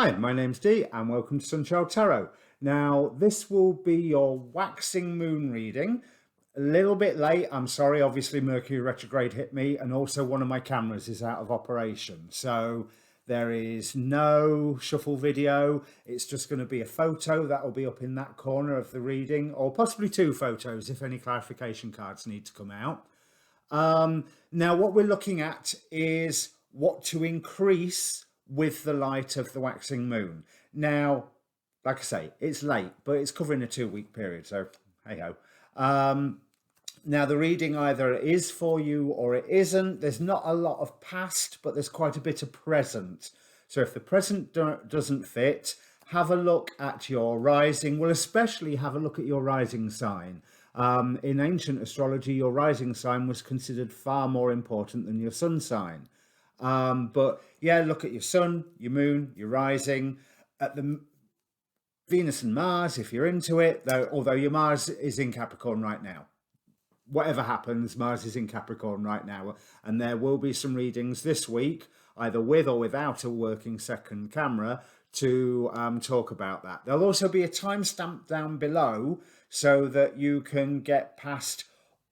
Hi, my name's Dee and welcome to Sunchild Tarot. Now, this will be your waxing moon reading. A little bit late, I'm sorry, obviously Mercury retrograde hit me and also one of my cameras is out of operation. So there is no shuffle video. It's just going to be a photo that will be up in that corner of the reading, or possibly two photos if any clarification cards need to come out. Now, what we're looking at is what to increase with the light of the waxing moon. Now, like I say, it's late, but it's covering a 2-week period, so hey ho. Now, the reading either is for you or it isn't. There's not a lot of past, but there's quite a bit of present. So if the present doesn't fit, have a look at your rising. Well, especially have a look at your rising sign. In ancient astrology, your rising sign was considered far more important than your sun sign. But yeah, look at your sun, your moon, your rising, at the Venus and Mars, if you're into it, though, although your Mars is in Capricorn right now. Whatever happens, Mars is in Capricorn right now, and there will be some readings this week, either with or without a working second camera, to talk about that. There'll also be a timestamp down below so that you can get past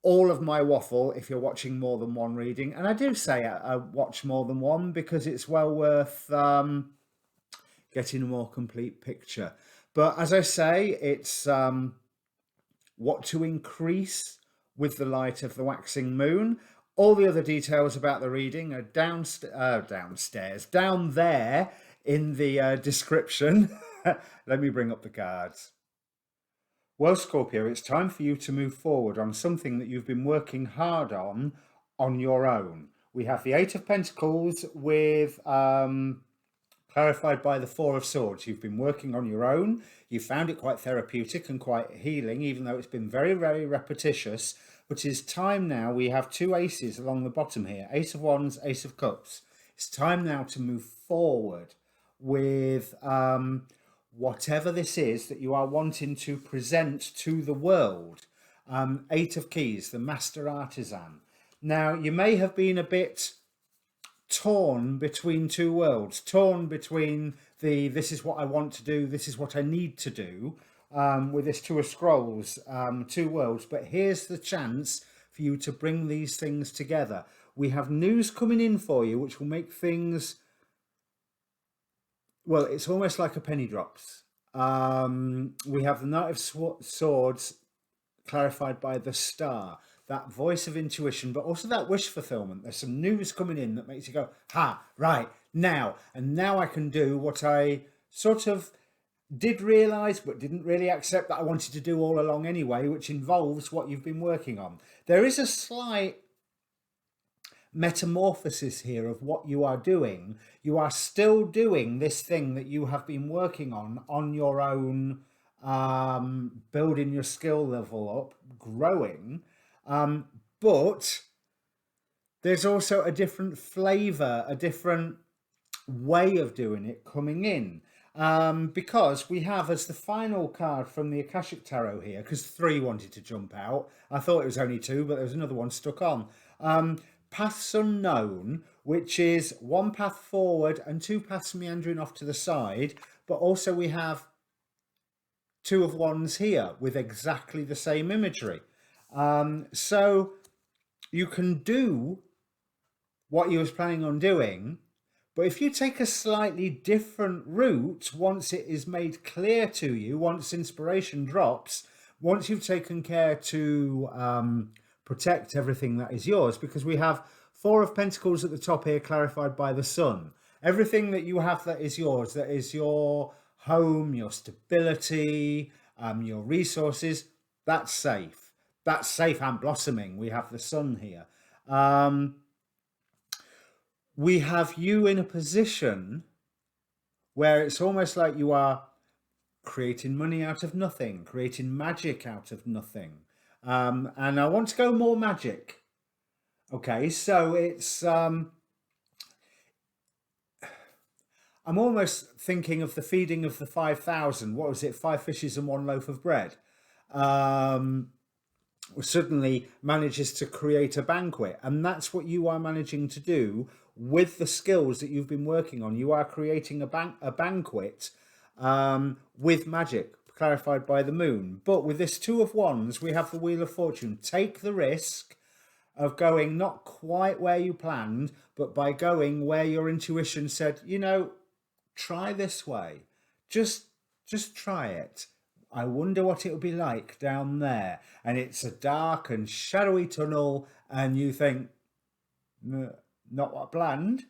all of my waffle if you're watching more than one reading. And I do say I watch more than one because it's well worth getting a more complete picture. But as I say, it's what to increase with the light of the waxing moon. All the other details about the reading are down there in the description. Let me bring up the cards. Well, Scorpio, it's time for you to move forward on something that you've been working hard on your own. We have the Eight of Pentacles with clarified by the Four of Swords. You've been working on your own. You found it quite therapeutic and quite healing, even though it's been very, very repetitious. But it's time now. We have two aces along the bottom here. Ace of Wands, Ace of Cups. It's time now to move forward with whatever this is that you are wanting to present to the world. Eight of Keys, the Master Artisan. Now, you may have been a bit torn between two worlds, torn between this is what I want to do, this is what I need to do, with this Two of Scrolls, two worlds. But here's the chance for you to bring these things together. We have news coming in for you, which will make things, well, it's almost like a penny drops. We have the Knight of Swords clarified by the Star, that voice of intuition, but also that wish fulfillment. There's some news coming in that makes you go, ha, right, now. And now I can do what I sort of did realise but didn't really accept that I wanted to do all along anyway, which involves what you've been working on. There is a slight metamorphosis here of what you are doing. You are still doing this thing that you have been working on your own, building your skill level up, growing, but there's also a different flavor, a different way of doing it coming in, because we have as the final card from the Akashic Tarot here, because 3 wanted to jump out. I thought it was only 2, but there was another one stuck on. Paths Unknown, which is 1 path forward and 2 paths meandering off to the side, but also we have 2 of Wands here with exactly the same imagery. So you can do what you was planning on doing, but if you take a slightly different route, once it is made clear to you, once inspiration drops, once you've taken care to protect everything that is yours, because we have 4 of Pentacles at the top here clarified by the Sun. Everything that you have that is yours, that is your home, your stability, your resources, that's safe. That's safe and blossoming. We have the Sun here. We have you in a position where it's almost like you are creating money out of nothing, creating magic out of nothing. And I want to go more magic. Okay, so it's I'm almost thinking of the feeding of the 5,000. What was it? 5 fishes and 1 loaf of bread. suddenly manages to create a banquet. And that's what you are managing to do with the skills that you've been working on. You are creating a banquet with magic, clarified by the moon. But with this Two of Wands, we have the Wheel of Fortune. Take the risk of going not quite where you planned, but by going where your intuition said, you know, try this way. Just try it. I wonder what it would be like down there. And it's a dark and shadowy tunnel, and you think, not what I planned.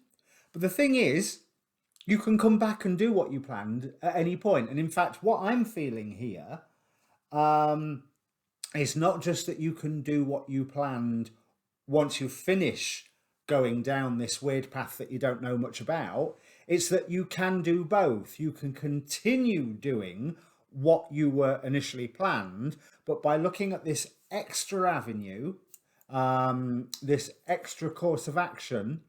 But the thing is, you can come back and do what you planned at any point. And in fact, what I'm feeling here is not just that you can do what you planned once you finish going down this weird path that you don't know much about. It's that you can do both. You can continue doing what you were initially planned, but by looking at this extra avenue, this extra course of action,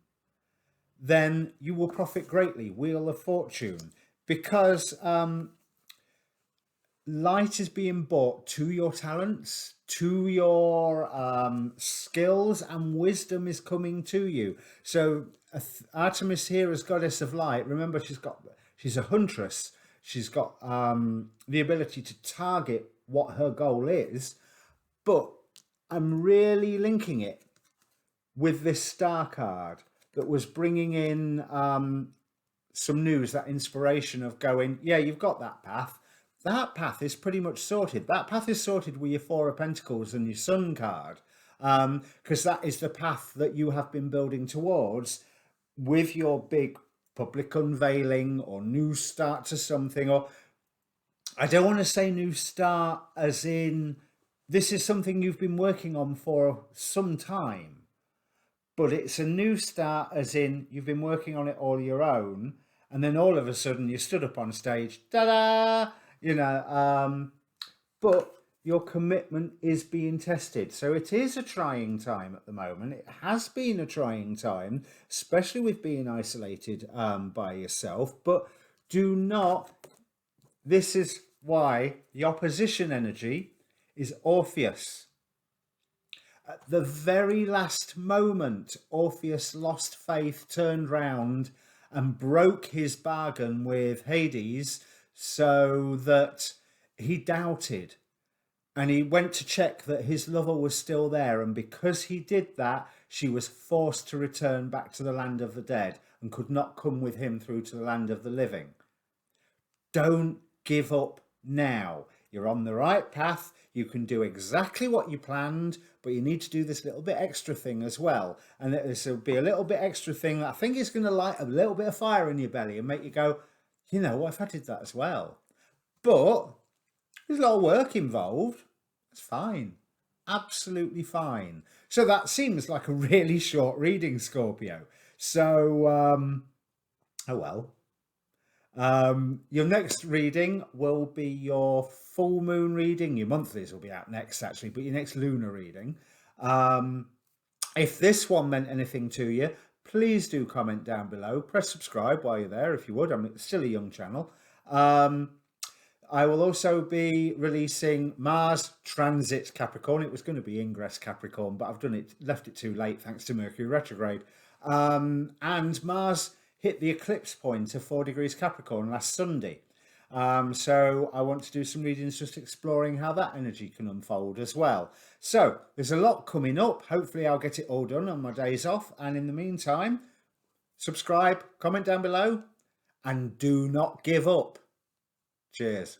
then you will profit greatly. Wheel of Fortune, because light is being brought to your talents, to your skills, and wisdom is coming to you. So Artemis here as goddess of light. Remember, she's a huntress. She's got the ability to target what her goal is. But I'm really linking it with this star card that was bringing in some news, that inspiration of going, yeah, you've got that path. That path is pretty much sorted. That path is sorted with your Four of Pentacles and your Sun card, because that is the path that you have been building towards with your big public unveiling or new start to something. Or I don't want to say new start as in this is something you've been working on for some time, but it's a new start as in you've been working on it all your own, and then all of a sudden you stood up on stage, ta-da! But your commitment is being tested. So it is a trying time at the moment. It has been a trying time, especially with being isolated by yourself. But do not, this is why the opposition energy is Orpheus. At the very last moment, Orpheus lost faith, turned round and broke his bargain with Hades, so that he doubted, and he went to check that his lover was still there, and because he did that, she was forced to return back to the land of the dead and could not come with him through to the land of the living. Don't give up now. You're on the right path. You can do exactly what you planned, but you need to do this little bit extra thing as well. And this will be a little bit extra thing that I think is going to light a little bit of fire in your belly and make you go, you know, what if I did that as well? But there's a lot of work involved. It's fine. Absolutely fine. So that seems like a really short reading, Scorpio. So, oh well. Your next reading will be your full moon reading. Your monthlies will be out next, actually, but your next lunar reading. If this one meant anything to you, please do comment down below. Press subscribe while you're there, if you would. I'm still a young channel. I will also be releasing Mars transit Capricorn. It was going to be ingress Capricorn, but I've left it too late thanks to Mercury retrograde. And Mars hit the eclipse point of 4 degrees Capricorn last Sunday. So I want to do some readings just exploring how that energy can unfold as well. So there's a lot coming up. Hopefully I'll get it all done on my days off. And in the meantime, subscribe, comment down below, and do not give up. Cheers.